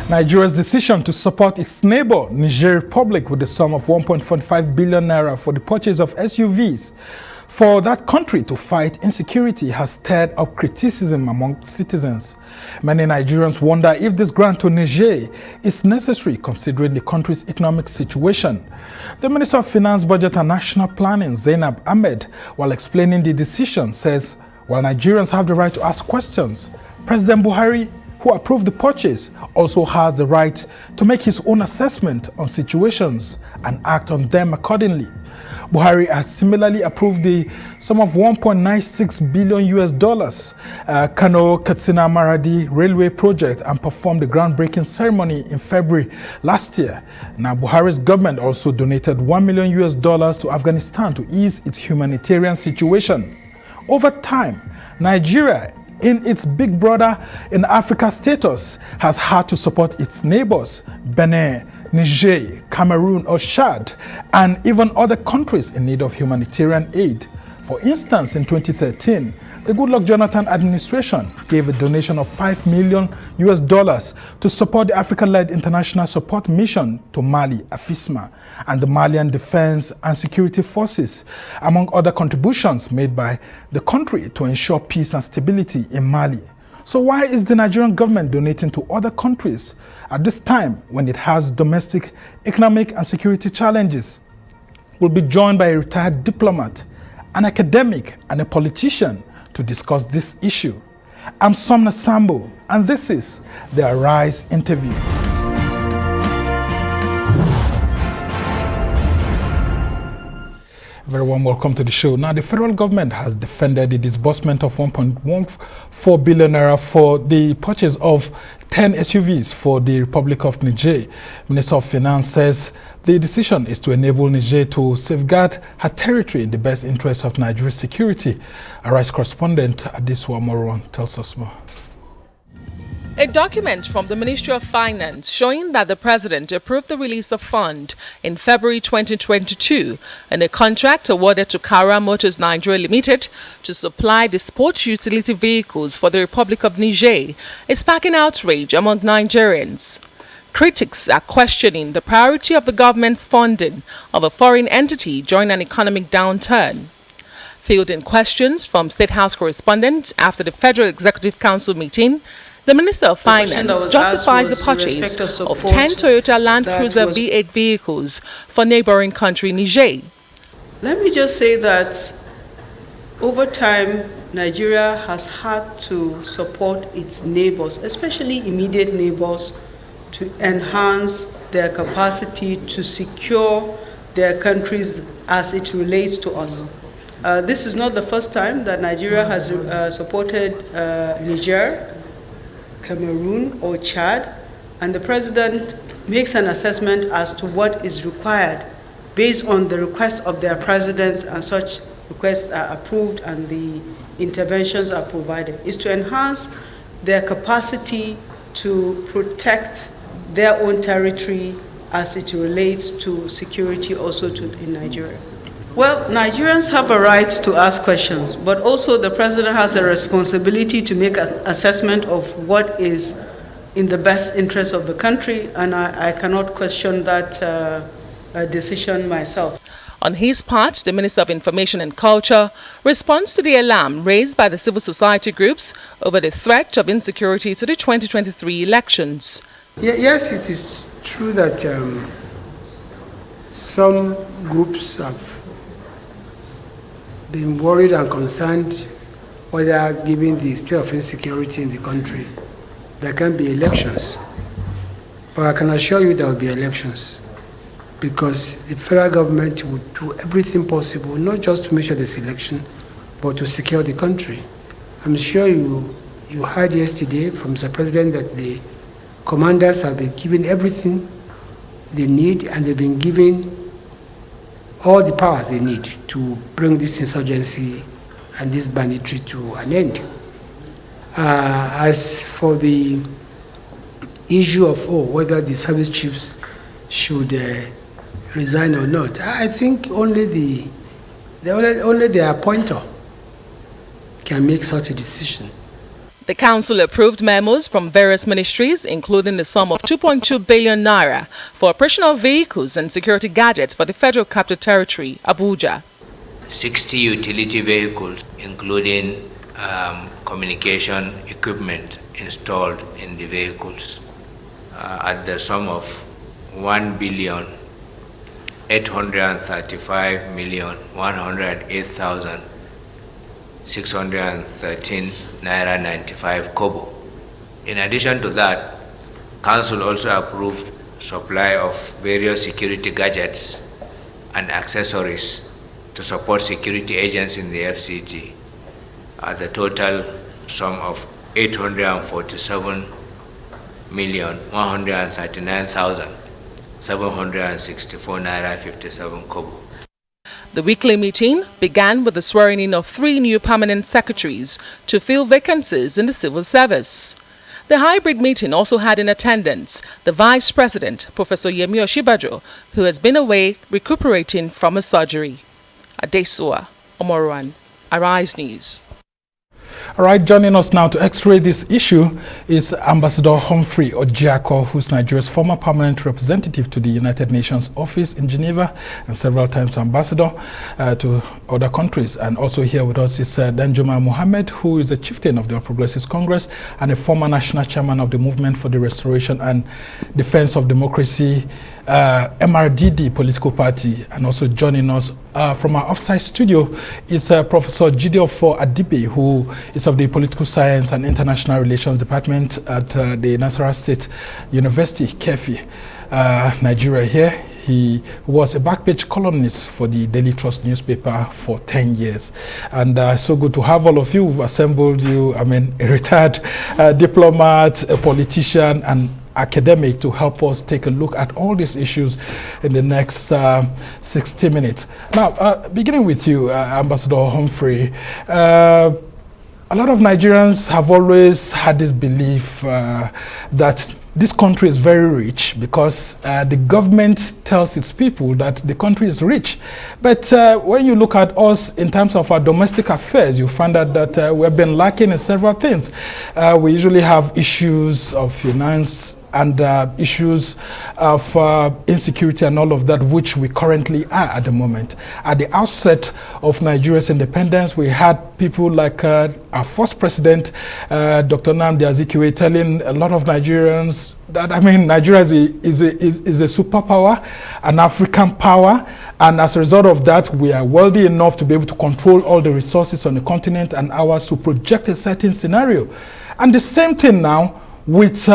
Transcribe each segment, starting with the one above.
Nigeria's decision to support its neighbor, Niger Republic, with the sum of 1.45 billion naira for the purchase of SUVs for that country to fight insecurity has stirred up criticism among citizens. Many Nigerians wonder if this grant to Niger is necessary considering the country's economic situation. The Minister of Finance, Budget and National Planning, Zainab Ahmed, while explaining the decision, says while Nigerians have the right to ask questions, President Buhari, who approved the purchase, also has the right to make his own assessment on situations and act on them accordingly. Buhari has similarly approved the sum of $1.96 billion Kano-Katsina Maradi railway project and performed the groundbreaking ceremony in February last year. Now, Buhari's government also donated $1 million to Afghanistan to ease its humanitarian situation. Over time, Nigeria, in its big brother in Africa status, has had to support its neighbors, Benin, Niger, Cameroon or Chad, and even other countries in need of humanitarian aid. For instance, in 2013, the Goodluck Jonathan administration gave a donation of $5 million to support the Africa-led international support mission to Mali, AFISMA, and the Malian Defense and Security Forces, among other contributions made by the country to ensure peace and stability in Mali. So why is the Nigerian government donating to other countries at this time when it has domestic economic and security challenges? We'll be joined by a retired diplomat, an academic, and a politician to discuss this issue. I'm Somna Sambo, and this is the Arise interview. Very warm welcome to the show. Now, the federal government has defended the disbursement of 1.14 billion naira for the purchase of 10 SUVs for the Republic of Niger. Minister of Finance says the decision is to enable Niger to safeguard her territory in the best interest of Nigeria's security. Arise correspondent Adiswa Moron tells us more. A document from the Ministry of Finance showing that the President approved the release of funds in February 2022 and a contract awarded to Kara Motors Nigeria Limited to supply the sports utility vehicles for the Republic of Niger is sparking outrage among Nigerians. Critics are questioning the priority of the government's funding of a foreign entity during an economic downturn. Fielding questions from State House correspondents after the Federal Executive Council meeting, the Minister of Finance justifies the purchase of 10 Toyota Land Cruiser V8 vehicles for neighboring country Niger. Let me just say that over time, Nigeria has had to support its neighbors, especially immediate neighbors, to enhance their capacity to secure their countries as it relates to us. This is not the first time that Nigeria has supported Niger, Cameroon or Chad, and the President makes an assessment as to what is required based on the request of their presidents, and such requests are approved and the interventions are provided, is to enhance their capacity to protect their own territory as it relates to security also in Nigeria. Well, Nigerians have a right to ask questions, but also the President has a responsibility to make an assessment of what is in the best interest of the country, and I cannot question that decision myself. On his part, the Minister of Information and Culture responds to the alarm raised by the civil society groups over the threat of insecurity to the 2023 elections. Yes, it is true that some groups have been worried and concerned whether, given the state of insecurity in the country, there can be elections. But I can assure you there will be elections, because the federal government would do everything possible, not just to make sure there's election, but to secure the country. I'm sure you heard yesterday from the President that the commanders have been given everything they need, and they've been given all the powers they need to bring this insurgency and this banditry to an end. As for the issue of whether the service chiefs should resign or not, I think only the appointer can make such a decision. The council approved memos from various ministries, including the sum of 2.2 billion naira for operational vehicles and security gadgets for the Federal Capital Territory, Abuja. 60 utility vehicles, including communication equipment installed in the vehicles, at the sum of 1,835,108,613 naira 95 kobo. In addition to that, Council also approved supply of various security gadgets and accessories to support security agents in the FCT at the total sum of 847,139,764 naira 57 kobo. The weekly meeting began with the swearing-in of 3 new permanent secretaries to fill vacancies in the civil service. The hybrid meeting also had in attendance the Vice President, Professor Yemi Osinbajo, who has been away recuperating from a surgery. Adesua Omoruan, Arise News. All right, joining us now to x-ray this issue is Ambassador Humphrey Orjiakor, who's Nigeria's former permanent representative to the United Nations office in Geneva and several times ambassador to other countries. And also here with us is Danjuma Mohammed, who is the chieftain of the All Progressives Congress and a former national chairman of the Movement for the Restoration and Defense of Democracy, MRDD political party. And also joining us from our offsite studio is Professor Jideofor Adibe, who is of the Political Science and International Relations Department at the Nasarawa State University, Kefi, Nigeria here. He was a back-page columnist for the Daily Trust newspaper for 10 years. And so good to have all of you. We've assembled you, a retired diplomat, a politician, and academic to help us take a look at all these issues in the next 60 minutes. Now, beginning with you, Ambassador Humphrey, a lot of Nigerians have always had this belief that this country is very rich because the government tells its people that the country is rich. But when you look at us in terms of our domestic affairs, you find out that we have been lacking in several things. We usually have issues of finance and issues of insecurity and all of that, which we currently are at the moment. At the outset of Nigeria's independence, we had people like our first president, Dr. Nnamdi Azikiwe, telling a lot of Nigerians that, Nigeria is a superpower, an African power, and as a result of that, we are wealthy enough to be able to control all the resources on the continent and ours to project a certain scenario. And the same thing now with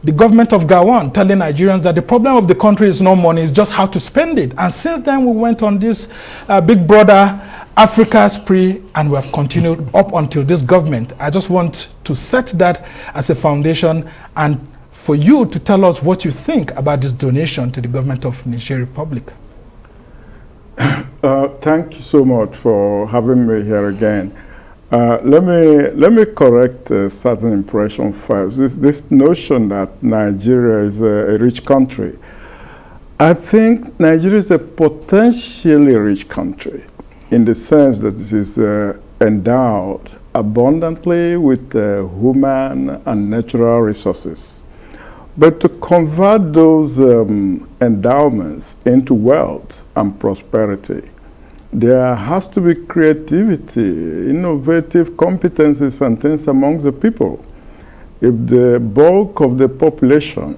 the government of Gowon telling Nigerians that the problem of the country is not money, it's just how to spend it. And since then, we went on this big brother Africa spree, and we have continued up until this government. I just want to set that as a foundation and for you to tell us what you think about this donation to the government of Niger Republic. Thank you so much for having me here again. Let me correct a certain impression first. This notion that Nigeria is a rich country. I think Nigeria is a potentially rich country in the sense that it is endowed abundantly with human and natural resources. But to convert those endowments into wealth and prosperity, there has to be creativity, innovative competencies and things among the people. If the bulk of the population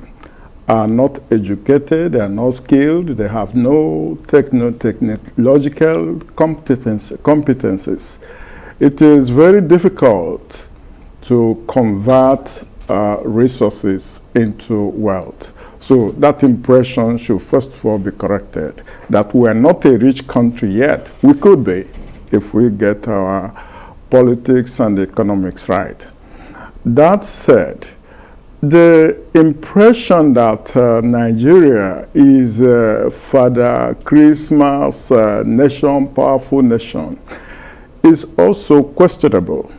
are not educated, they are not skilled, they have no technological competencies, it is very difficult to convert resources into wealth. So that impression should first of all be corrected, that we are not a rich country yet. We could be if we get our politics and economics right. That said, the impression that Nigeria is Father Christmas nation, powerful nation, is also questionable.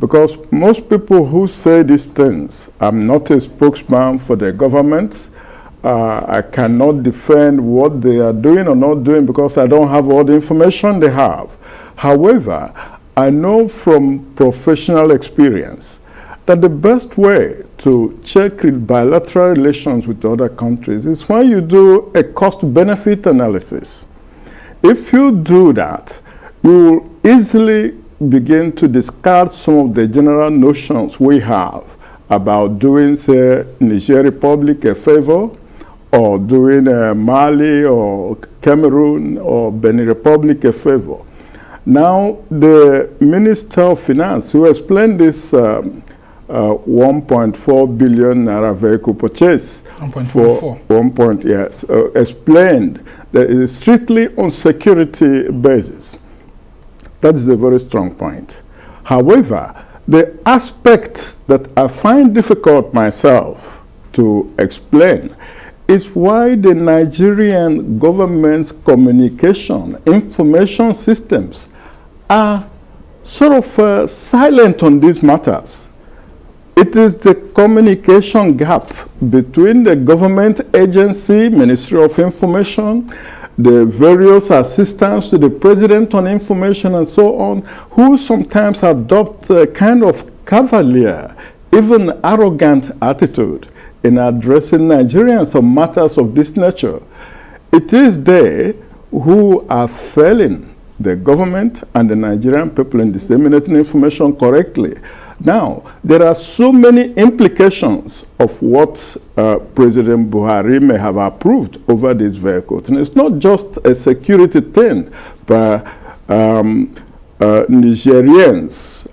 Because most people who say these things, I'm not a spokesman for the government. I cannot defend what they are doing or not doing because I don't have all the information they have. However, I know from professional experience that the best way to check bilateral relations with other countries is when you do a cost-benefit analysis. If you do that, you will easily begin to discard some of the general notions we have about doing, say, Niger Republic a favor, or doing Mali or Cameroon or Benin Republic a favor. Now, the Minister of Finance, who explained this 1.4 billion naira vehicle purchase, 1.4. Yes, explained that it is strictly on security basis. That is a very strong point. However, the aspect that I find difficult myself to explain is why the Nigerian government's communication, information systems are sort of silent on these matters. It is the communication gap between the government agency, Ministry of Information, the various assistants to the president on information and so on, who sometimes adopt a kind of cavalier, even arrogant attitude in addressing Nigerians on matters of this nature. It is they who are failing the government and the Nigerian people in disseminating information correctly. Now, there are so many implications of what President Buhari may have approved over these vehicles. And it's not just a security thing, but Nigerians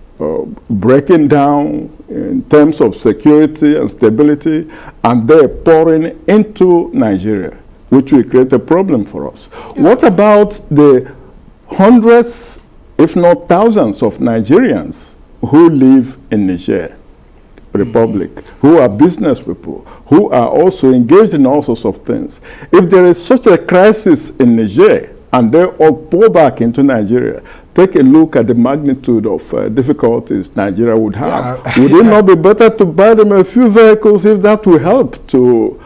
breaking down in terms of security and stability, and they're pouring into Nigeria, which will create a problem for us. Yeah. What about the hundreds, if not thousands, of Nigerians who live in Niger Republic, who are business people, who are also engaged in all sorts of things? If there is such a crisis in Niger, and they all pour back into Nigeria, take a look at the magnitude of difficulties Nigeria would have. Yeah. Would it not be better to buy them a few vehicles if that will help to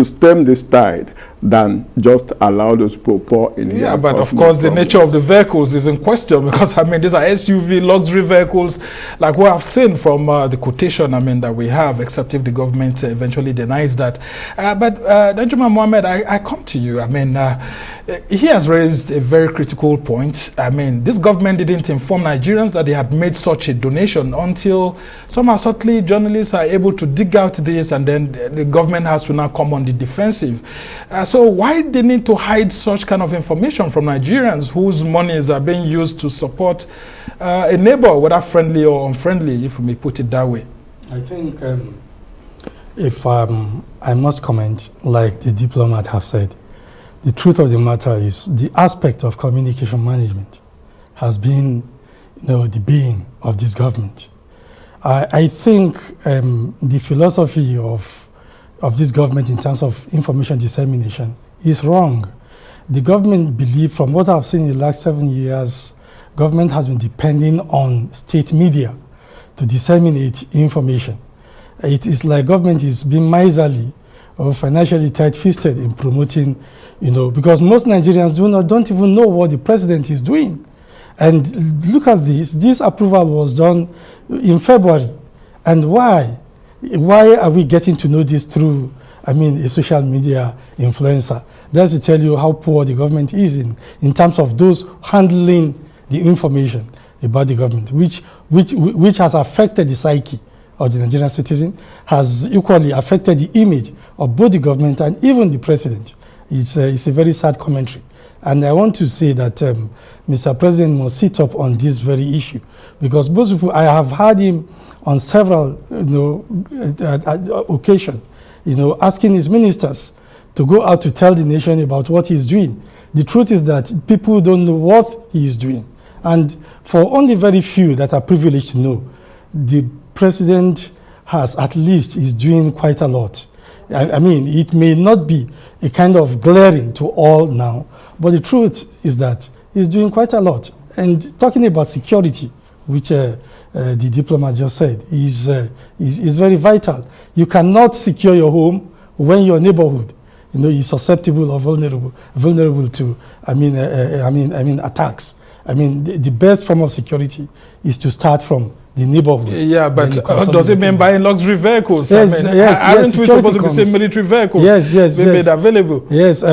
stem this tide than just allow those people pour in? Yeah, but of course the nature of the vehicles is in question, because I mean these are SUV luxury vehicles like we have seen from the quotation that we have, except if the government eventually denies that. But Danjuma Mohammed, I come to you. He has raised a very critical point. This government didn't inform Nigerians that they had made such a donation until somehow subtly journalists are able to dig out this, and then the government has to now come on the defensive. So why they need to hide such kind of information from Nigerians whose monies are being used to support a neighbor, whether friendly or unfriendly, if we may put it that way? I think if I must comment, like the diplomat have said, the truth of the matter is the aspect of communication management has been, the bane of this government. I think the philosophy of this government in terms of information dissemination is wrong. The government believe, from what I've seen in the last 7 years, government has been depending on state media to disseminate information. It is like government is being miserly or financially tight-fisted in promoting, because most Nigerians don't even know what the president is doing. And look at this approval was done in February. And why? Why are we getting to know this through, a social media influencer? That's to tell you how poor the government is in terms of those handling the information about the government, which has affected the psyche of the Nigerian citizen, has equally affected the image of both the government and even the president. It's a very sad commentary. And I want to say that Mr. President must sit up on this very issue, because most people, I have heard him on several occasions, asking his ministers to go out to tell the nation about what he's doing. The truth is that people don't know what he is doing. And for only very few that are privileged to know, the president is doing quite a lot. It may not be a kind of glaring to all now, but the truth is that he's doing quite a lot. And talking about security, which the diplomat just said, is very vital. You cannot secure your home when your neighborhood, is susceptible or vulnerable to, attacks. The best form of security is to start from the neighborhood. Yeah, but then does it mean buying luxury vehicles? Yes, I mean, yes, aren't we supposed to be security saying military vehicles yes, being made available? Yes,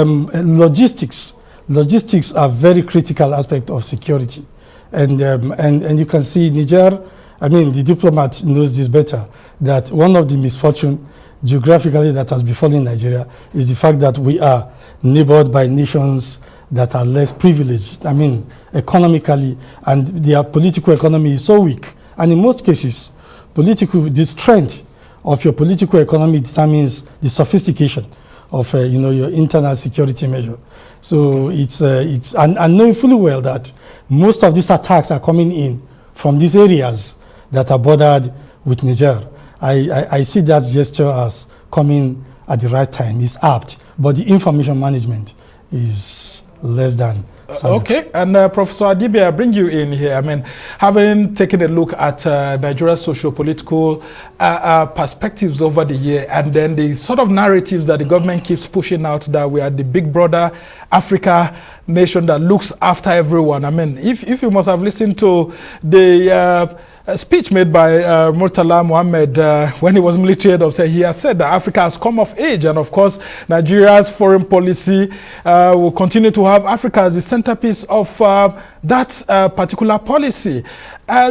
logistics are very critical aspect of security. And you can see Niger, I mean, the diplomat knows this better, that one of the misfortune geographically that has befallen Nigeria is the fact that we are neighbored by nations that are less privileged, I mean, economically, and their political economy is so weak. And in most cases, the strength of your political economy determines the sophistication of your internal security measure. So and knowing fully well that most of these attacks are coming in from these areas that are bordered with Niger. I see that gesture as coming at the right time. It's apt, but the information management is less than okay, and Professor Adibe, I bring you in here. I mean, having taken a look at Nigeria's socio-political perspectives over the year, and then the sort of narratives that the government keeps pushing out that we are the big brother Africa nation that looks after everyone. I mean, if you must have listened to the speech made by Murtala Mohammed when he was military head of state, he has said that Africa has come of age, and of course Nigeria's foreign policy will continue to have Africa as the centerpiece of that particular policy.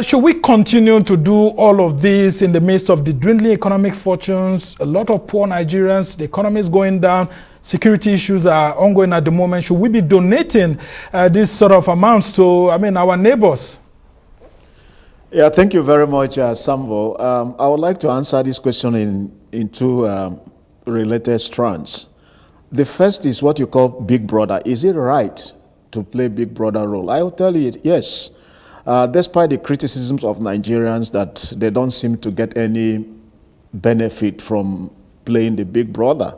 Should we continue to do all of this in the midst of the dwindling economic fortunes, a lot of poor Nigerians, the economy is going down, security issues are ongoing at the moment? Should we be donating these sort of amounts to, our neighbors? Yeah, thank you very much, Sambo. I would like to answer this question in two related strands. The first is what you call big brother. Is it right to play big brother role? I will tell you yes. Despite the criticisms of Nigerians that they don't seem to get any benefit from playing the big brother,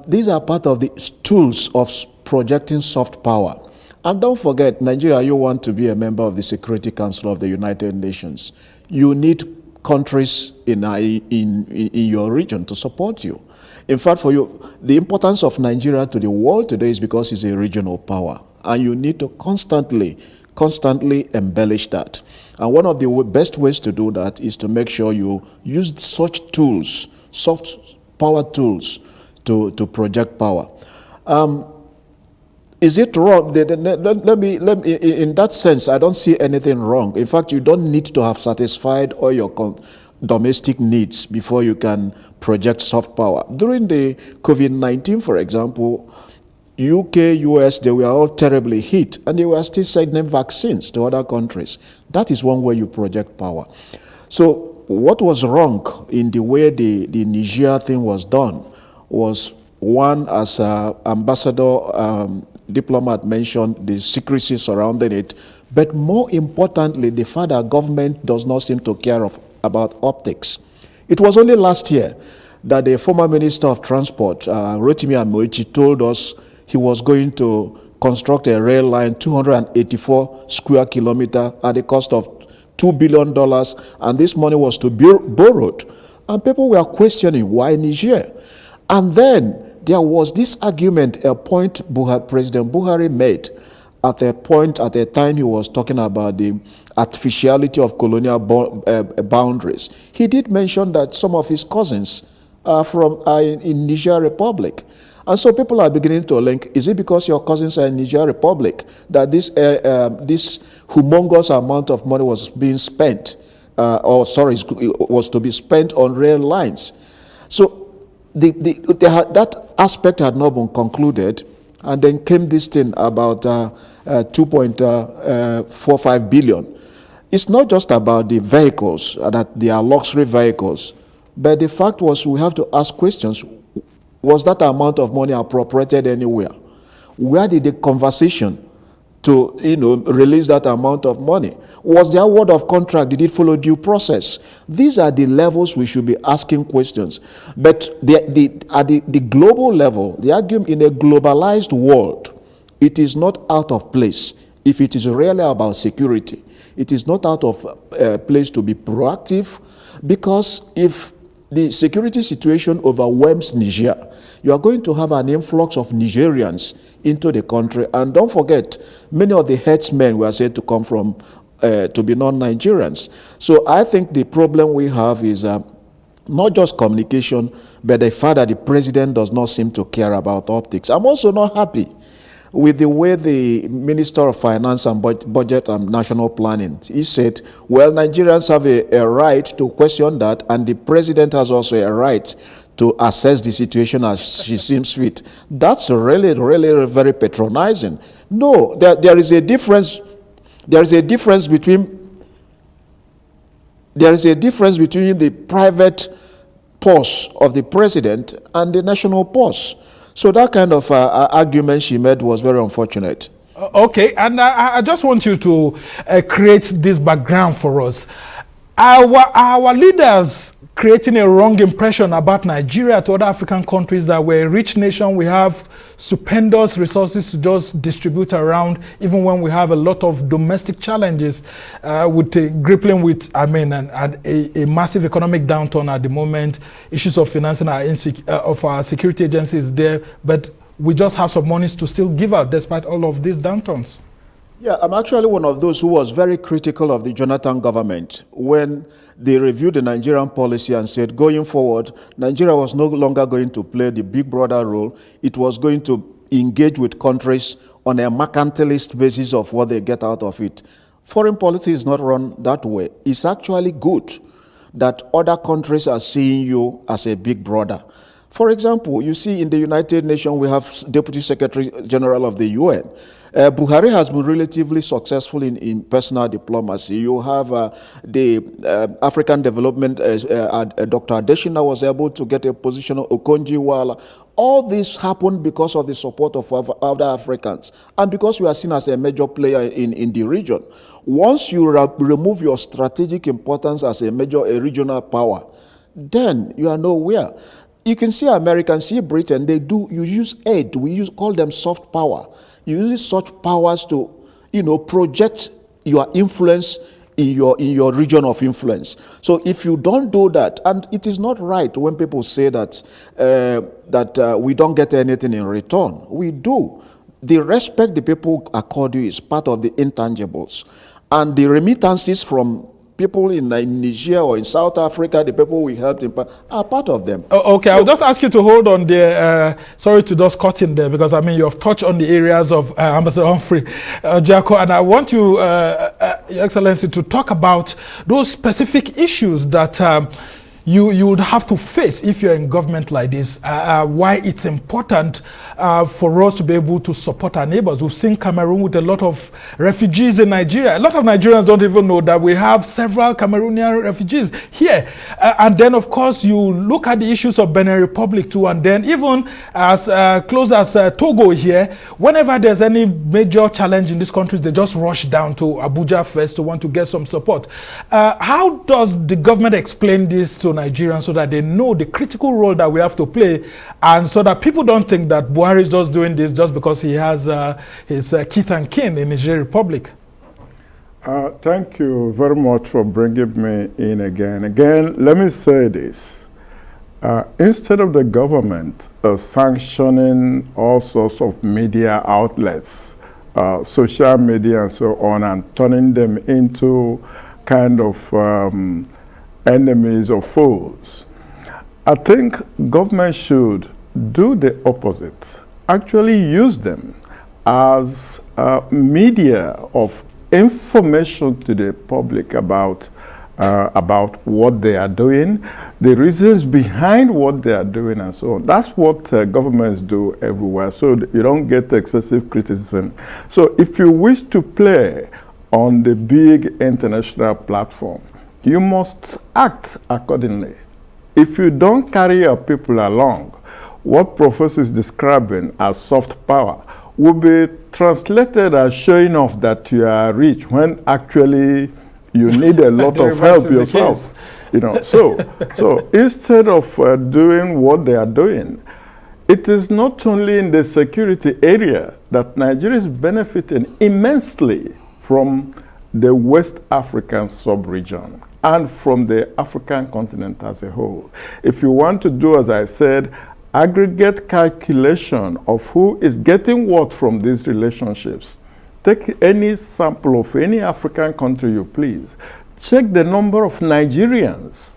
these are part of the tools of projecting soft power. And don't forget, Nigeria, you want to be a member of the Security Council of the United Nations. You need countries in your region to support you. In fact, for you, the importance of Nigeria to the world today is because it's a regional power. And you need to constantly embellish that. And one of the best ways to do that is to make sure you use such tools, soft power tools, to project power. Is it wrong? Let me, in that sense, I don't see anything wrong. In fact, you don't need to have satisfied all your domestic needs before you can project soft power. During the COVID-19, for example, UK, US, they were all terribly hit, and they were still sending vaccines to other countries. That is one way you project power. So what was wrong in the way the Niger thing was done was, one, as Ambassador Diplomat mentioned, the secrecy surrounding it, but more importantly, the fact that government does not seem to care about optics. It was only last year that the former Minister of Transport, Rotimi Amoechi, told us he was going to construct a rail line 284 square kilometers at the cost of $2 billion, and this money was to be borrowed. And people were questioning, why Niger? And then there was this argument, a point President Buhari made at a time he was talking about the artificiality of colonial boundaries. He did mention that some of his cousins are in Niger Republic. And so people are beginning to link, is it because your cousins are in Niger Republic that this humongous amount of money was being spent, was to be spent on rail lines? So that aspect had not been concluded, and then came this thing about 2.45 billion. It's not just about the vehicles, that they are luxury vehicles, but the fact was we have to ask questions. Was that amount of money appropriated anywhere? Where did the conversation to release that amount of money? Was there a word of contract? Did it follow due process? These are the levels we should be asking questions. But at the global level, the argument in a globalized world, it is not out of place. If it is really about security, it is not out of place to be proactive, because if the security situation overwhelms Niger, you are going to have an influx of Nigerians into the country. And don't forget, many of the headsmen were said to come from non-Nigerians. So I think the problem we have is not just communication, but the fact that the president does not seem to care about optics. I'm also not happy with the way the Minister of Finance and Budget and National Planning, he said, well, Nigerians have a right to question that, and the president has also a right to assess the situation as she seems fit. That's really, really very patronizing. No, there is a difference. There is a difference between the private purse of the president and the national purse. So that kind of argument she made was very unfortunate. Okay, and I just want you to create this background for us. Our leaders creating a wrong impression about Nigeria to other African countries that we're a rich nation, we have stupendous resources to just distribute around, even when we have a lot of domestic challenges with grappling with, a massive economic downturn at the moment, issues of financing of our security agencies there, but we just have some monies to still give out despite all of these downturns. Yeah, I'm actually one of those who was very critical of the Jonathan government when they reviewed the Nigerian policy and said, going forward, Nigeria was no longer going to play the big brother role. It was going to engage with countries on a mercantilist basis of what they get out of it. Foreign policy is not run that way. It's actually good that other countries are seeing you as a big brother. For example, you see in the United Nations, we have Deputy Secretary General of the UN. Buhari has been relatively successful in personal diplomacy. You have the African Development, Dr. Adeshina was able to get a position of Okonjo-Iweala. All this happened because of the support of other Africans and because we are seen as a major player in the region. Once you remove your strategic importance as a regional power, then you are nowhere. You can see America, see Britain, you use aid, call them soft power. You use such powers to, project your influence in your region of influence. So if you don't do that, and it is not right when people say that we don't get anything in return. We do. The respect the people accord you is part of the intangibles. And the remittances from people in Niger or in South Africa, the people we helped are part of them. Okay, so I'll just ask you to hold on there. Sorry to just cut in there, because you have touched on the areas of Ambassador Humphrey Orjiakor, and I want you, Your Excellency, to talk about those specific issues that you would have to face if you're in government like this, why it's important for us to be able to support our neighbors. We've seen Cameroon with a lot of refugees in Nigeria. A lot of Nigerians don't even know that we have several Cameroonian refugees here. And then, of course, you look at the issues of Benin Republic too, and then even as close as Togo here, whenever there's any major challenge in these countries, they just rush down to Abuja first to want to get some support. How does the government explain this to Nigerians so that they know the critical role that we have to play, and so that people don't think that Buhari is just doing this just because he has his kith and kin in Niger Republic? Thank you very much for bringing me in again. Again, let me say this. Instead of the government sanctioning all sorts of media outlets, social media and so on, and turning them into kind of enemies or foes, I think government should do the opposite. Actually use them as media of information to the public about what they are doing, the reasons behind what they are doing, and so on. That's what governments do everywhere, so you don't get excessive criticism. So if you wish to play on the big international platform, you must act accordingly. If you don't carry your people along, what Professor is describing as soft power will be translated as showing off that you are rich when actually you need a lot of help yourself. So instead of doing what they are doing, it is not only in the security area that Nigeria is benefiting immensely from the West African sub-region and from the African continent as a whole. If you want to do, as I said, aggregate calculation of who is getting what from these relationships, take any sample of any African country you please. Check the number of Nigerians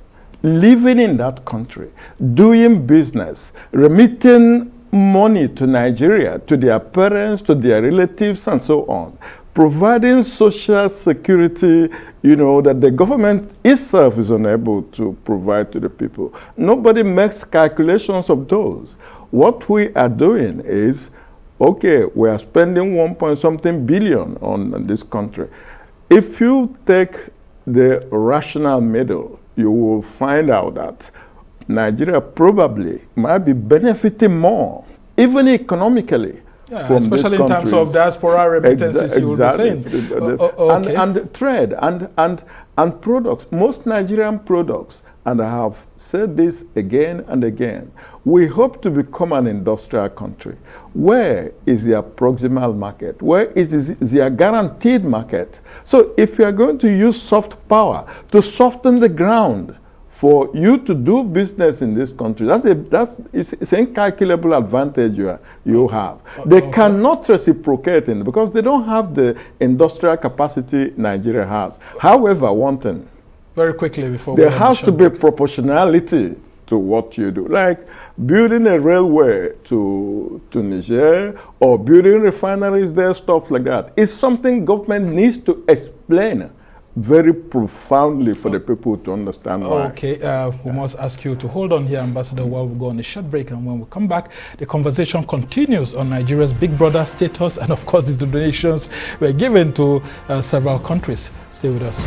living in that country, doing business, remitting money to Nigeria, to their parents, to their relatives, and so on, providing social security, that the government itself is unable to provide to the people. Nobody makes calculations of those. What we are doing is, okay, we are spending 1.something billion on this country. If you take the rational middle, you will find out that Nigeria probably might be benefiting more, even economically. Yeah, especially in terms of diaspora remittances, you will be saying. Okay. And trade and products, most Nigerian products, and I have said this again and again, we hope to become an industrial country. Where is their proximal market? Where is their guaranteed market? So if you are going to use soft power to soften the ground for you to do business in this country, it's an incalculable advantage you have. They cannot reciprocate in because they don't have the industrial capacity Nigeria has. However, one thing, very quickly before there has to be proportionality to what you do, like building a railway to Niger or building refineries there, stuff like that. It's something government needs to explain very profoundly for the people to understand why. Okay, we must ask you to hold on here, Ambassador, while we go on a short break, and when we come back, the conversation continues on Nigeria's Big Brother status and, of course, the donations were given to several countries. Stay with us.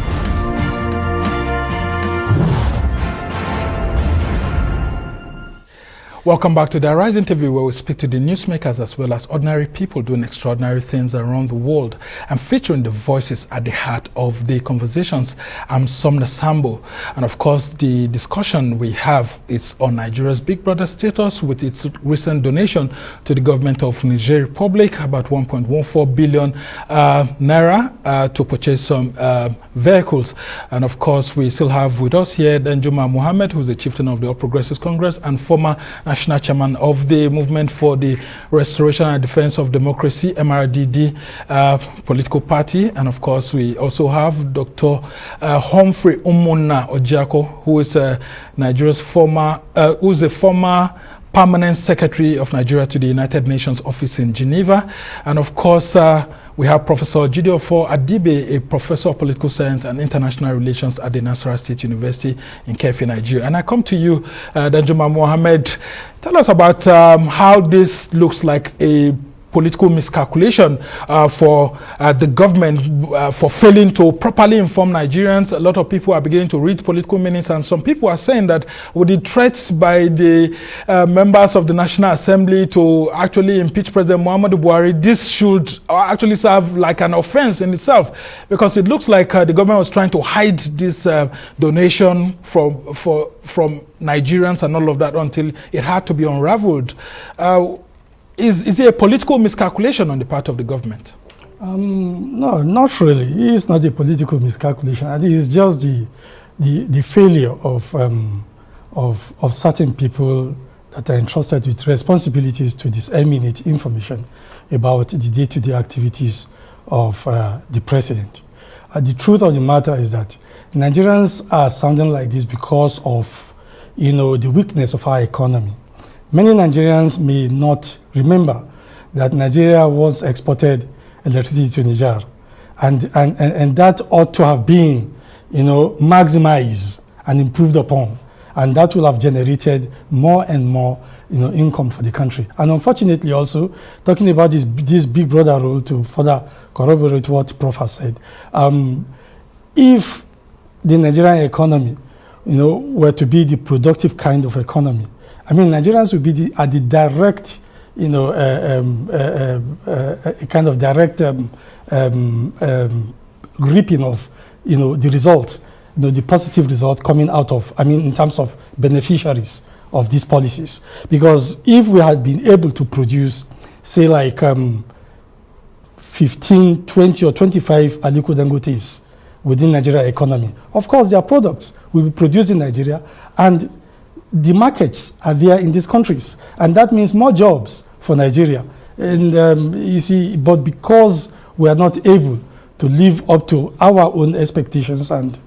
Welcome back to the Arise interview, where we speak to the newsmakers as well as ordinary people doing extraordinary things around the world and featuring the voices at the heart of the conversations. I'm Somna Sambo, and of course the discussion we have is on Nigeria's Big Brother status with its recent donation to the government of Niger Republic, about 1.14 billion naira to purchase some vehicles. And of course we still have with us here Danjuma Mohammed, who's the chieftain of the All Progressives Congress and former National Chairman of the Movement for the Restoration and Defense of Democracy, MRDD political party. And of course, we also have Dr. Humphrey Orjiakor, who is Nigeria's former Permanent Secretary of Nigeria to the United Nations office in Geneva. And of course, we have Professor Jideofor Adibe, a professor of political science and international relations at the Nasarawa State University in Kefi, Nigeria. And I come to you, Danjuma Mohammed. Tell us about how this looks like a political miscalculation for the government for failing to properly inform Nigerians. A lot of people are beginning to read political meanings, and some people are saying that with the threats by the members of the National Assembly to actually impeach President Muhammadu Buhari, this should actually serve like an offense in itself, because it looks like the government was trying to hide this donation from Nigerians and all of that until it had to be unraveled. Is it a political miscalculation on the part of the government? No, not really. It's not a political miscalculation. I think it's just the failure of certain people that are entrusted with responsibilities to disseminate information about the day-to-day activities of the president. The truth of the matter is that Nigerians are sounding like this because of, the weakness of our economy. Many Nigerians may not remember that Nigeria once exported electricity to Niger, and that ought to have been, maximized and improved upon, and that will have generated more and more, income for the country. And unfortunately, also talking about this big brother role, to further corroborate what Prof has said, if the Nigerian economy, were to be the productive kind of economy, I mean, Nigerians would be at the direct, kind of direct reaping of, the result, the positive result coming out of, in terms of beneficiaries of these policies. Because if we had been able to produce, say, like 15, 20, or 25 Aliko Dangotes within Nigeria economy, of course, their products will be produced in Nigeria, and the markets are there in these countries, and that means more jobs for Nigeria. And you see, but because we are not able to live up to our own expectations and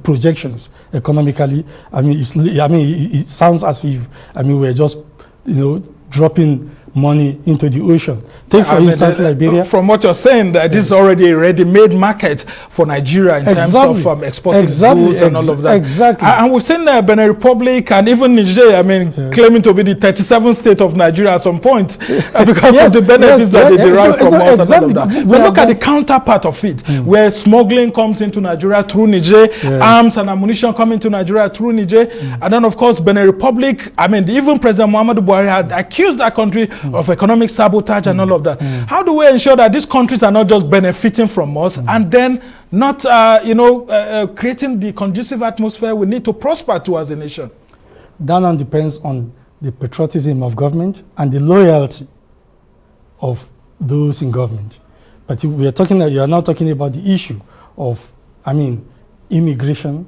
projections economically. I mean, it sounds as if we're just dropping money into the ocean. Take for instance Liberia. From what you're saying, that this is already a ready-made market for Nigeria in terms of exporting goods and all of that. Exactly. And we've seen the Benin Republic and even Niger, claiming to be the 37th state of Nigeria at some point because of the benefits that they derive from us and all of that. But look at the counterpart of it, where smuggling comes into Nigeria through Niger, arms and ammunition come into Nigeria through Niger, and then of course Benin Republic, even President Muhammadu Buhari had accused that country of economic sabotage and all of that. How do we ensure that these countries are not just benefiting from us and then not, creating the conducive atmosphere we need to prosper to as a nation? That now depends on the patriotism of government and the loyalty of those in government. But you are now talking about the issue of, immigration,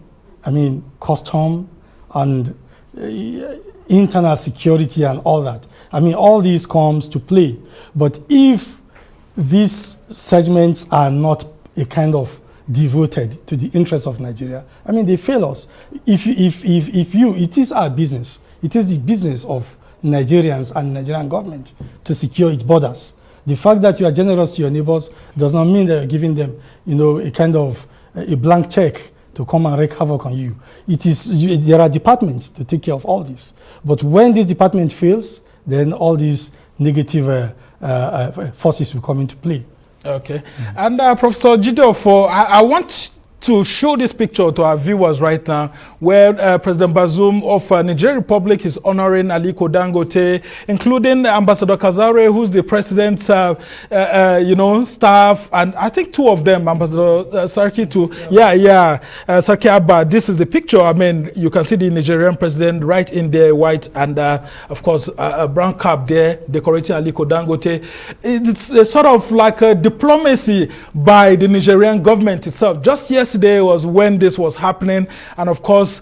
custom, and internal security and all that. All these comes to play. But if these segments are not a kind of devoted to the interests of Nigeria, they fail us. It is our business. It is the business of Nigerians and Nigerian government to secure its borders. The fact that you are generous to your neighbors does not mean that you're giving them, a kind of a blank check to come and wreak havoc on you. There are departments to take care of all this. But when this department fails, then all these negative forces will come into play. Okay. And Professor Jideofor, I want to show this picture to our viewers right now, where President Bazoum of Niger Republic is honoring Aliko Dangote, including Ambassador Kazaure, who's the president's, staff, and I think two of them, Ambassador Sarki too. Sarki Abba. This is the picture. You can see the Nigerian president right in there, white, and of course a brown cap there, decorating Aliko Dangote. It's sort of like a diplomacy by the Nigerian government itself. Just yesterday was when this was happening, and of course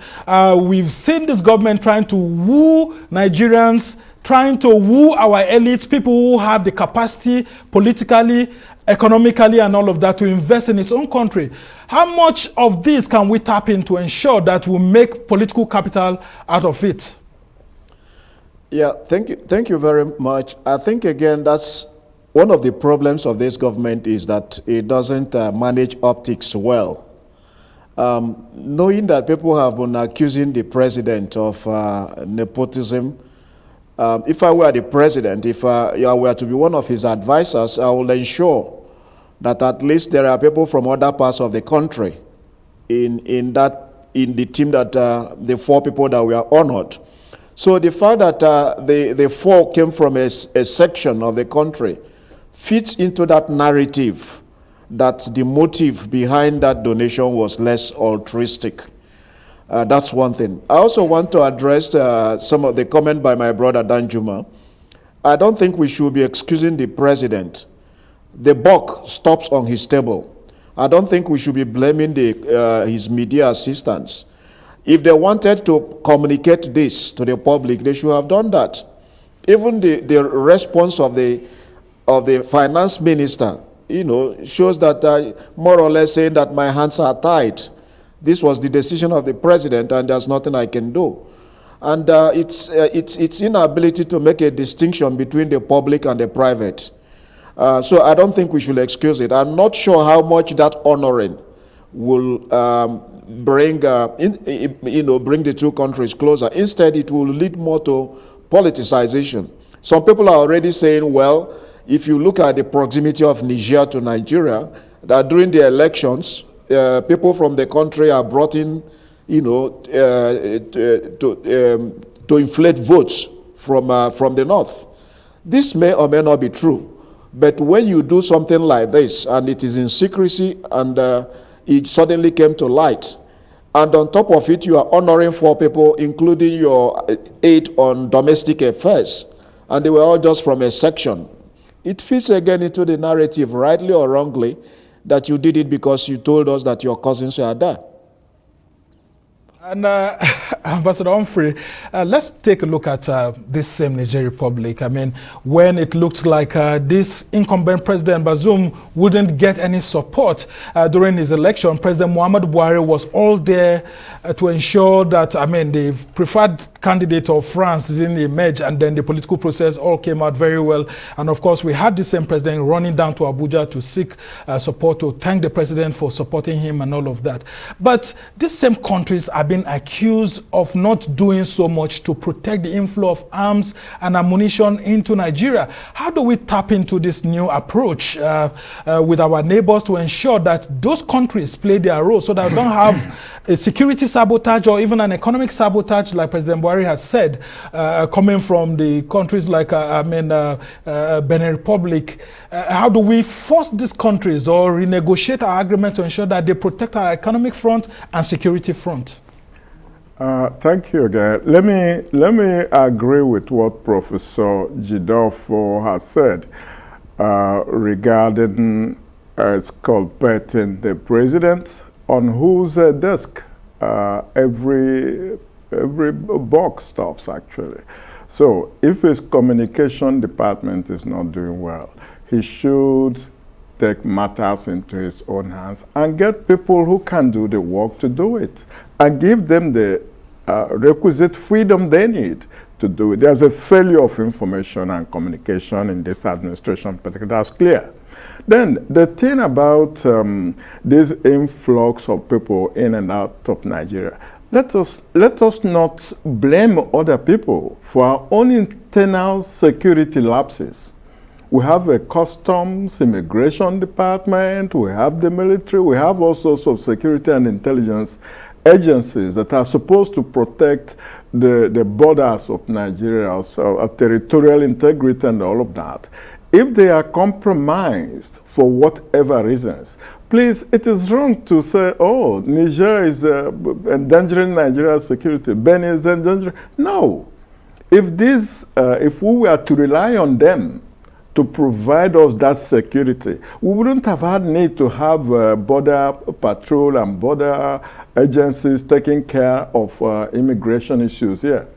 we've seen this government trying to woo Nigerians, trying to woo our elites, people who have the capacity politically, economically and all of that to invest in its own country. How much of this can we tap in to ensure that we make political capital out of it? Yeah, thank you very much. I think again that's one of the problems of this government, is that it doesn't manage optics well. Knowing that people have been accusing the president of nepotism, if I were the president, if I were to be one of his advisors, I will ensure that at least there are people from other parts of the country in the team, that the 4 people that were honored. So the fact that the 4 came from a section of the country fits into that narrative that the motive behind that donation was less altruistic. That's one thing. I also want to address some of the comment by my brother Danjuma. I don't think we should be excusing the president. The buck stops on his table. I don't think we should be blaming his media assistants. If they wanted to communicate this to the public, they should have done that. Even the response of the finance minister, shows that more or less saying that my hands are tied. This was the decision of the president, and there's nothing I can do. And it's inability to make a distinction between the public and the private. So I don't think we should excuse it. I'm not sure how much that honoring will bring the two countries closer. Instead, it will lead more to politicization. Some people are already saying, well, if you look at the proximity of Niger to Nigeria, that during the elections, people from the country are brought in, to inflate votes from the north. This may or may not be true, but when you do something like this, and it is in secrecy, and it suddenly came to light, and on top of it, you are honoring 4 people, including your aide on domestic affairs, and they were all just from a section. It fits again into the narrative, rightly or wrongly, that you did it because you told us that your cousins were there. And Ambassador Humphrey, let's take a look at this same Niger Republic. I mean, when it looked like this incumbent President Bazoum wouldn't get any support during his election, President Muhammad Buhari was all there to ensure that, I mean, the preferred candidate of France didn't emerge, and then the political process all came out very well. And of course, we had the same president running down to Abuja to seek support, to thank the president for supporting him and all of that. But these same countries are being accused of not doing so much to protect the inflow of arms and ammunition into Nigeria. How do we tap into this new approach with our neighbors to ensure that those countries play their role so that we don't have a security sabotage or even an economic sabotage, like President Buhari has said, coming from the countries like Benin Republic? How do we force these countries or renegotiate our agreements to ensure that they protect our economic front and security front? Thank you again. Let me agree with what Professor Jideofor has said regarding culpating the president, on whose desk every buck stops, actually. So if his communication department is not doing well, he should take matters into his own hands and get people who can do the work to do it, and give them the requisite freedom they need to do it. There's a failure of information and communication in this administration, particularly. That's clear. Then the thing about this influx of people in and out of Nigeria, let us not blame other people for our own internal security lapses. We have a customs, immigration department, we have the military, we have all sorts of security and intelligence agencies that are supposed to protect the borders of Nigeria, so territorial integrity and all of that. If they are compromised for whatever reasons, please, it is wrong to say, oh, Niger is endangering Nigeria's security, Benin is endangering. No. If we were to rely on them to provide us that security, we wouldn't have had need to have border patrol and border agencies taking care of immigration issues here.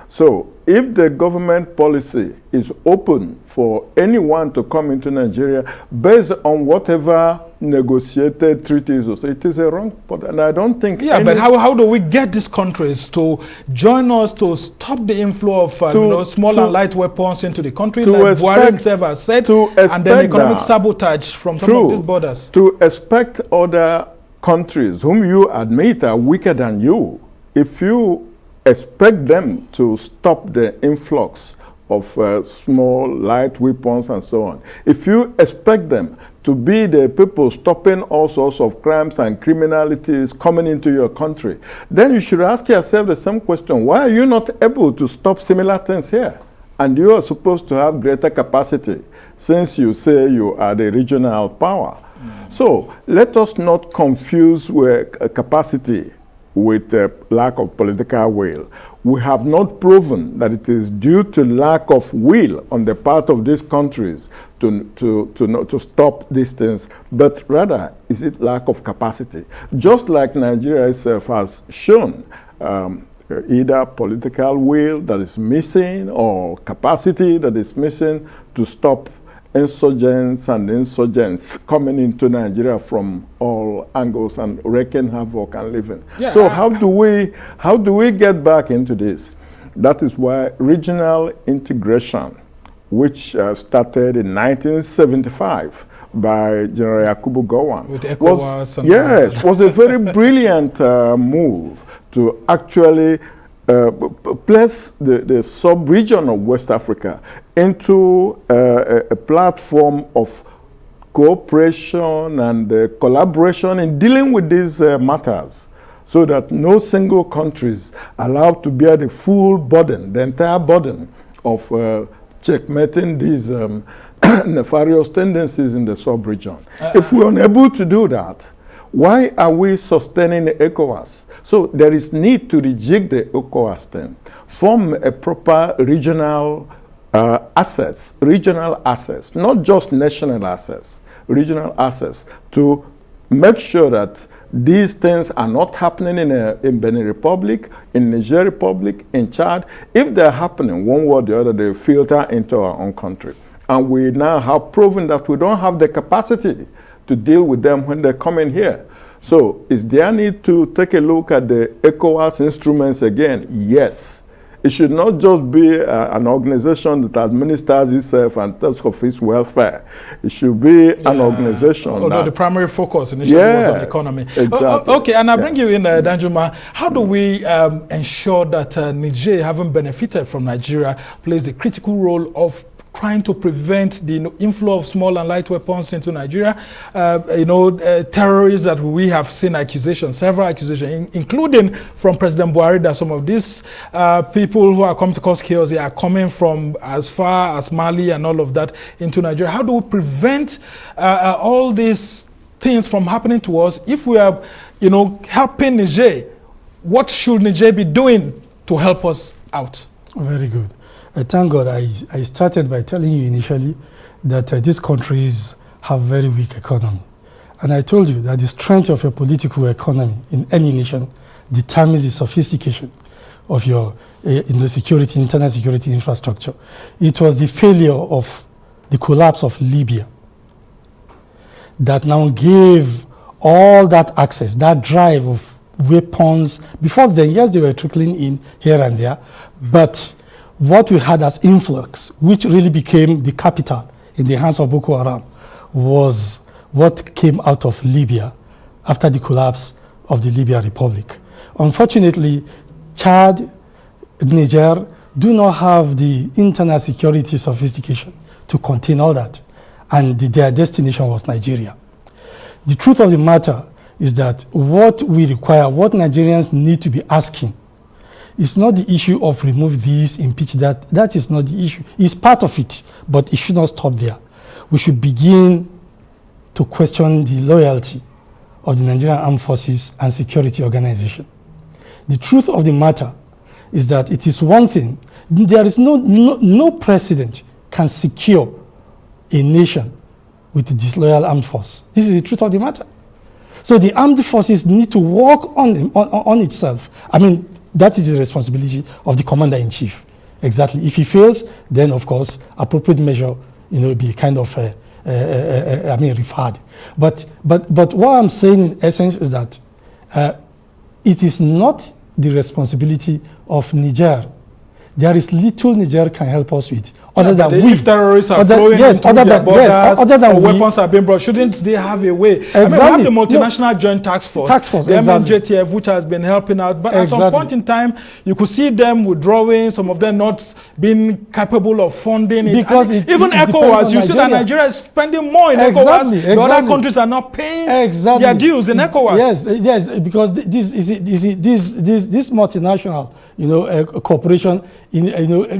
So if the government policy is open for anyone to come into Nigeria based on whatever negotiated treaties, it is a wrong point. And I don't think... Yeah, but how do we get these countries to join us to stop the inflow of small and light weapons into the country, like Buhari himself has said, and then economic sabotage from some of these borders? To expect other countries whom you admit are weaker than you, if you expect them to stop the influx of small, light weapons and so on, if you expect them to be the people stopping all sorts of crimes and criminalities coming into your country, then you should ask yourself the same question: why are you not able to stop similar things here? And you are supposed to have greater capacity, since you say you are the regional power. So let us not confuse capacity with lack of political will. We have not proven that it is due to lack of will on the part of these countries to stop these things, but rather is it lack of capacity. Just like Nigeria itself has shown, either political will that is missing or capacity that is missing to stop insurgents and insurgents coming into Nigeria from all angles and wreaking havoc and living. Yeah. So how do we get back into this? That is why regional integration, which started in 1975 by General Yakubu Gowon, with ECOWAS, was a very brilliant move to actually place the sub-region of West Africa into a platform of cooperation and collaboration in dealing with these matters, so that no single country is allowed to bear the full burden, the entire burden of checkmating these nefarious tendencies in the sub-region. If we're unable to do that, why are we sustaining the ECOWAS? So there is need to rejig the ECOWAS thing, form a proper regional assets, not just national assets, regional assets, to make sure that These things are not happening in Benin Republic, in Niger Republic, in Chad. If they're happening one way or the other, they filter into our own country. And we now have proven that we don't have the capacity to deal with them when they come in here. So is there need to take a look at the ECOWAS instruments again? Yes. It should not just be an organization that administers itself and thinks of its welfare. It should be an organization. Although the primary focus initially was on economy. Exactly. Okay, and I bring you in, Danjuma. How do we ensure that Niger, having benefited from Nigeria, plays a critical role of trying to prevent the inflow of small and light weapons into Nigeria? Terrorists that we have seen accusations, several accusations, including from President Buhari, that some of these people who are coming to cause chaos here are coming from as far as Mali and all of that into Nigeria. How do we prevent all these things from happening to us? If we are, helping Niger, what should Niger be doing to help us out? Very good. Thank God I started by telling you initially that these countries have very weak economy. And I told you that the strength of your political economy in any nation determines the sophistication of your internal security infrastructure. It was the failure of the collapse of Libya that now gave all that access, that drive of weapons. Before then, yes, they were trickling in here and there, but what we had as influx, which really became the capital in the hands of Boko Haram, was what came out of Libya after the collapse of the Libya Republic. Unfortunately, Chad, Niger do not have the internal security sophistication to contain all that, and their destination was Nigeria. The truth of the matter is that what we require, what Nigerians need to be asking, it's not the issue of remove this, impeach that. That is not the issue. It's part of it, but it should not stop there. We should begin to question the loyalty of the Nigerian Armed Forces and security organization. The truth of the matter is that it is one thing. There is no president can secure a nation with a disloyal armed force. This is the truth of the matter. So the armed forces need to work on itself. I mean, that is the responsibility of the commander-in-chief. Exactly. If he fails, then of course appropriate measure, be kind of, referred. But what I'm saying in essence is that it is not the responsibility of Niger. There is little Niger can help us with. Other than if terrorists are flowing into their borders, or weapons are being brought, shouldn't they have a way? Exactly. I mean, we have the multinational joint task force, the MNJTF, which has been helping out. But at some point in time, you could see them withdrawing, some of them not being capable of funding it. Because even ECOWAS, you see that Nigeria is spending more in ECOWAS. The other countries are not paying their dues in ECOWAS. Yes, because this multinational, corporation,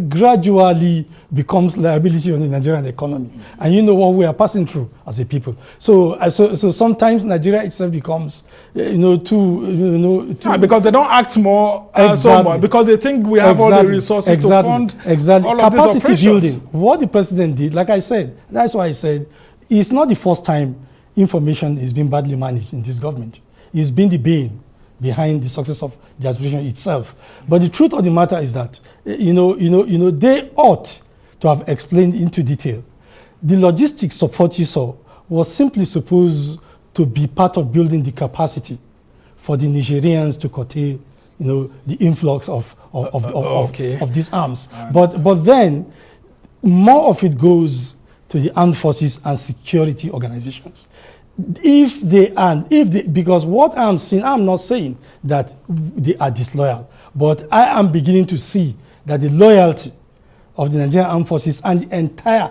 gradually becomes liability on the Nigerian economy, and what we are passing through as a people. So sometimes Nigeria itself becomes, because they don't act more so much because they think we have all the resources to fund all of capacity these operations. building. What the president did, like I said, that's why I said it's not the first time information is being badly managed in this government. It's been the bane behind the success of the administration itself. But the truth of the matter is that they ought to have explained into detail. The logistics support you saw was simply supposed to be part of building the capacity for the Nigerians to curtail, the influx of these arms. But then more of it goes to the armed forces and security organizations. Because what I'm seeing, I'm not saying that they are disloyal, but I am beginning to see that the loyalty of the Nigerian Armed Forces and the entire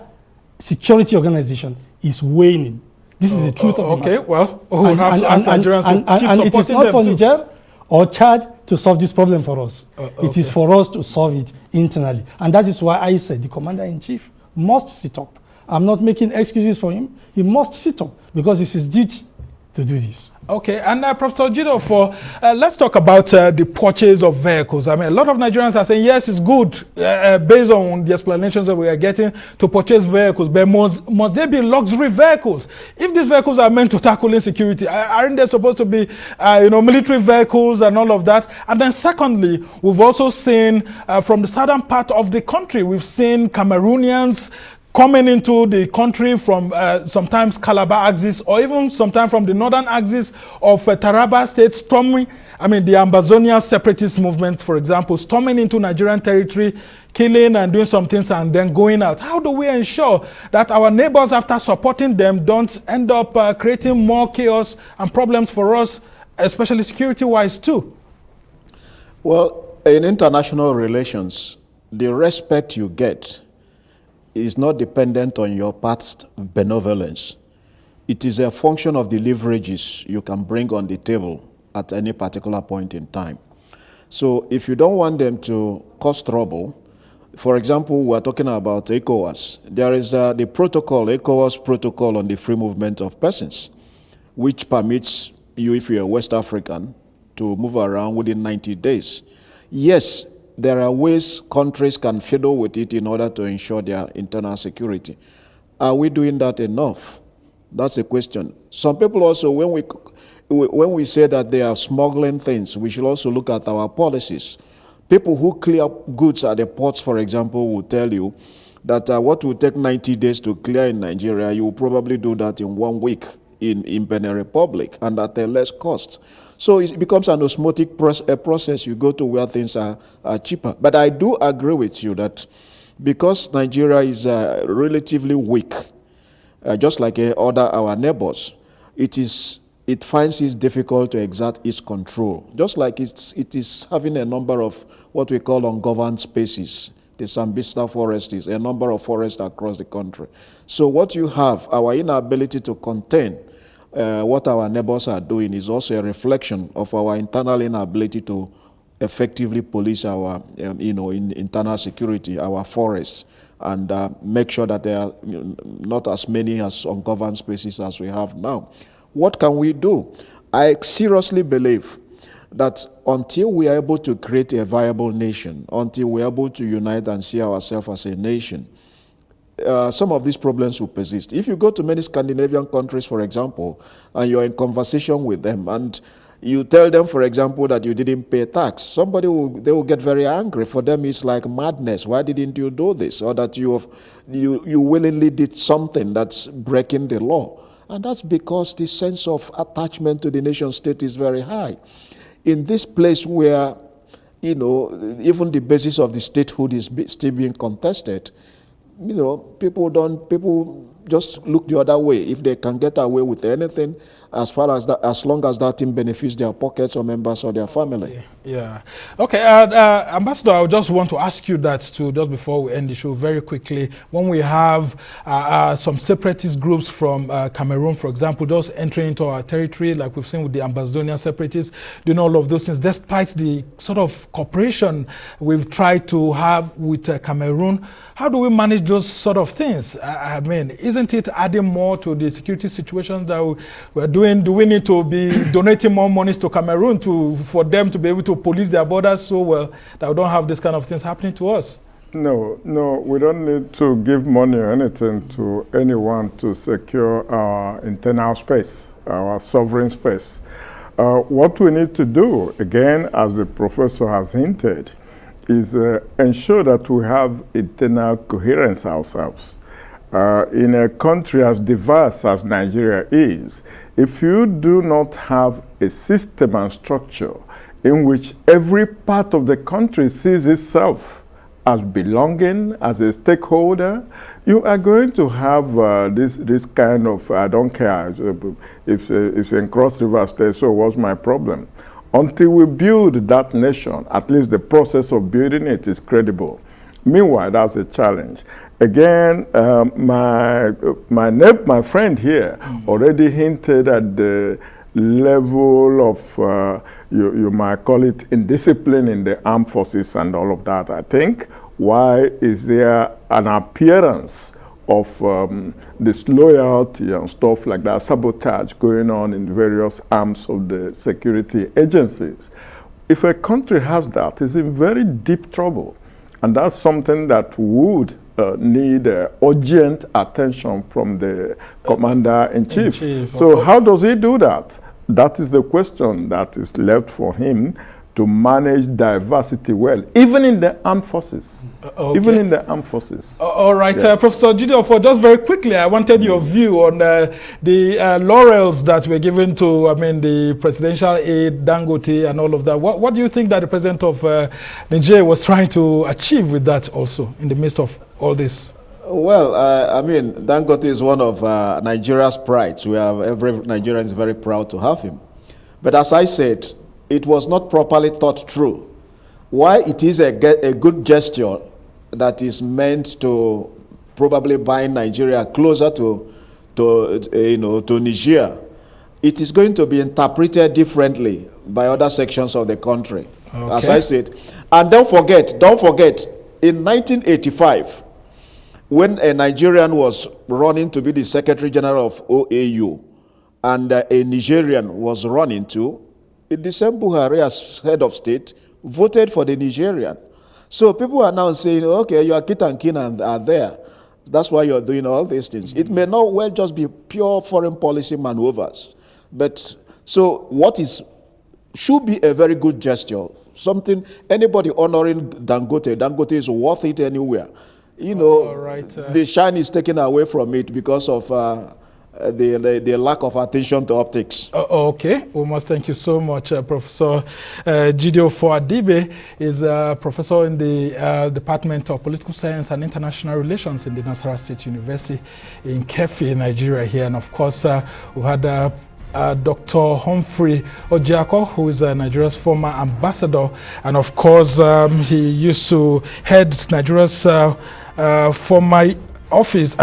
security organization is waning. This is the truth of the matter. Okay, well, we'll have to ask Nigerians to keep supporting them. It is not for Niger or Chad to solve this problem for us. It is for us to solve it internally. And that is why I said the commander-in-chief must sit up. I'm not making excuses for him. He must sit up because it's his duty to do this. Okay, and Professor Jideofor, let's talk about the purchase of vehicles. I mean, a lot of Nigerians are saying, yes, it's good, based on the explanations that we are getting, to purchase vehicles, but must they be luxury vehicles? If these vehicles are meant to tackle insecurity, aren't they supposed to be, military vehicles and all of that? And then secondly, we've also seen from the southern part of the country, we've seen Cameroonians coming into the country from sometimes Calabar axis, or even sometimes from the northern axis of Taraba State, storming, the Ambazonia separatist movement, for example, storming into Nigerian territory, killing and doing some things and then going out. How do we ensure that our neighbors, after supporting them, don't end up creating more chaos and problems for us, especially security-wise too? Well, in international relations, the respect you get is not dependent on your past benevolence. It is a function of the leverages you can bring on the table at any particular point in time. So if you don't want them to cause trouble, for example, we're talking about ECOWAS. There is the protocol, ECOWAS protocol on the free movement of persons, which permits you, if you're a West African, to move around within 90 days. Yes, there are ways countries can fiddle with it in order to ensure their internal security. Are we doing that enough? That's a question. Some people also, when we say that they are smuggling things, we should also look at our policies. People who clear goods at the ports, for example, will tell you that what will take 90 days to clear in Nigeria, you will probably do that in 1 week in Benin Republic, and at a less cost. So it becomes an osmotic process. You go to where things are cheaper. But I do agree with you that because Nigeria is relatively weak, just like our neighbors, it finds it difficult to exert its control. Just like it is having a number of what we call ungoverned spaces. The Sambisa forest is a number of forests across the country. So what you have, our inability to contain what our neighbors are doing, is also a reflection of our internal inability to effectively police our internal security, our forests, and make sure that there are not as many as ungoverned spaces as we have now. What can we do? I seriously believe that until we are able to create a viable nation, until we are able to unite and see ourselves as a nation, some of these problems will persist. If you go to many Scandinavian countries, for example, and you're in conversation with them, and you tell them, for example, that you didn't pay tax, they will get very angry. For them, it's like madness. Why didn't you do this? Or that you willingly did something that's breaking the law. And that's because the sense of attachment to the nation state is very high. In this place where, even the basis of the statehood is still being contested, people just look the other way. If they can get away with anything, as long as that thing benefits their pockets or members of their family. Yeah. Okay, Ambassador, I just want to ask you that too, just before we end the show, very quickly. When we have some separatist groups from Cameroon, for example, just entering into our territory, like we've seen with the Ambazonian separatists, doing all of those things, despite the sort of cooperation we've tried to have with Cameroon, how do we manage those sort of things? Isn't it adding more to the security situation that we're doing? Do we need to be donating more monies to Cameroon for them to be able to police their borders so well that we don't have this kind of things happening to us? No, we don't need to give money or anything to anyone to secure our internal space, our sovereign space. What we need to do, again, as the professor has hinted, is ensure that we have internal coherence ourselves. In a country as diverse as Nigeria is, if you do not have a system and structure in which every part of the country sees itself as belonging, as a stakeholder, you are going to have this kind of, I don't care if it's in Cross River State, so what's my problem? Until we build that nation, at least the process of building it is credible. Meanwhile, that's a challenge. Again, my friend here already hinted at the level of, you might call it indiscipline in the armed forces and all of that. I think, why is there an appearance of disloyalty and stuff like that, sabotage going on in various arms of the security agencies. If a country has that, it's in very deep trouble. And that's something that would need urgent attention from the commander-in-chief. So how does he do that? That is the question that is left for him, to manage diversity well, even in the armed forces. Okay. Even in the armed forces. All right, Yes. Professor Jideofor, just very quickly, I wanted your view on the laurels that were given to, the presidential aide, Dangote, and all of that. What do you think that the president of Niger was trying to achieve with that also, in the midst of all this? Well, Dangote is one of Nigeria's prides. Every Nigerian is very proud to have him. But as I said, it was not properly thought through. Why it is a good gesture that is meant to probably bind Nigeria closer to Niger, it is going to be interpreted differently by other sections of the country, as I said. And don't forget, in 1985, when a Nigerian was running to be the Secretary General of OAU, and a Nigerian was running to, the same Buhari as head of state voted for the Nigerian. So people are now saying, okay, your kit and kin are there. That's why you're doing all these things. It may not well just be pure foreign policy maneuvers. But so should be a very good gesture. Something, anybody honoring Dangote is worth it anywhere. The shine is taken away from it because of the lack of attention to optics. Okay, we must thank you so much, Professor Jideofor. Adibe is a professor in the Department of Political Science and International Relations in the Nasarawa State University in Kefi, Nigeria here. And of course, we had Dr. Humphrey Orjiakor, who is Nigeria's former ambassador. And of course, he used to head Nigeria's former office.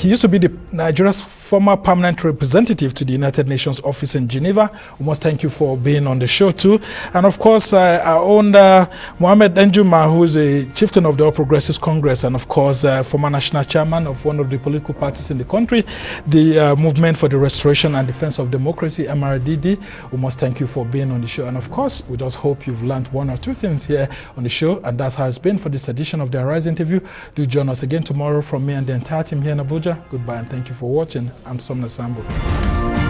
He used to be Nigeria's former permanent representative to the United Nations office in Geneva. We must thank you for being on the show too. And of course, our own Mohammed Danjuma, who is a chieftain of the All Progressives Congress, and of course, former national chairman of one of the political parties in the country, the Movement for the Restoration and Defense of Democracy, MRDD. We must thank you for being on the show. And of course, we just hope you've learned one or two things here on the show. And that's how it's been for this edition of the Arise interview. Do join us again tomorrow from me and the entire team here in Abuja. Goodbye and thank you for watching. I'm Somna Sambo.